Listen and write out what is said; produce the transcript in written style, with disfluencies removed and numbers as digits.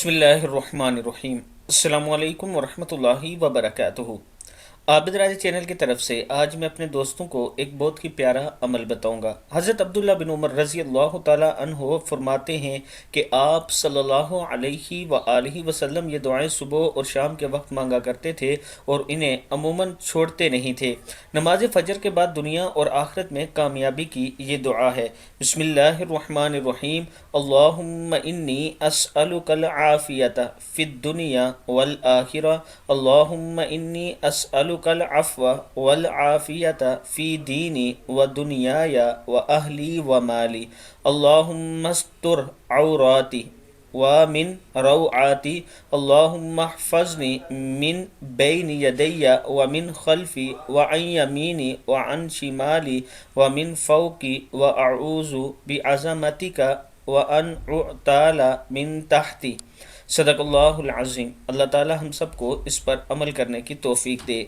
بسم اللہ الرحمن الرحیم۔ السلام علیکم ورحمۃ اللہ وبرکاتہ۔ عابد راج چینل کی طرف سے آج میں اپنے دوستوں کو ایک بہت ہی پیارا عمل بتاؤں گا۔ حضرت عبداللہ بن عمر رضی اللہ تعالی عنہ فرماتے ہیں کہ آپ صلی اللہ علیہ وآلہ وسلم یہ دعائیں صبح اور شام کے وقت مانگا کرتے تھے اور انہیں عموماً چھوڑتے نہیں تھے۔ نماز فجر کے بعد دنیا اور آخرت میں کامیابی کی یہ دعا ہے۔ بسم اللہ الرحمن الرحیم۔ اللہم انی اسألک العافیۃ فی الدنیا والآخرہ۔ اللہم انی اسألک العفو والعافیۃ فی دینی ودنیای واہلی ومالی۔ اللہم استر عوراتی ومن روعاتی۔ اللہم احفظنی من بین یدی ومن خلفی وعن یمینی وعن شمالی ومن فوقی واعوذ بعظمتک وان اغتال من تحتی۔ صدق اللہ العظیم۔ اللہ تعالی ہم سب کو اس پر عمل کرنے کی توفیق دے۔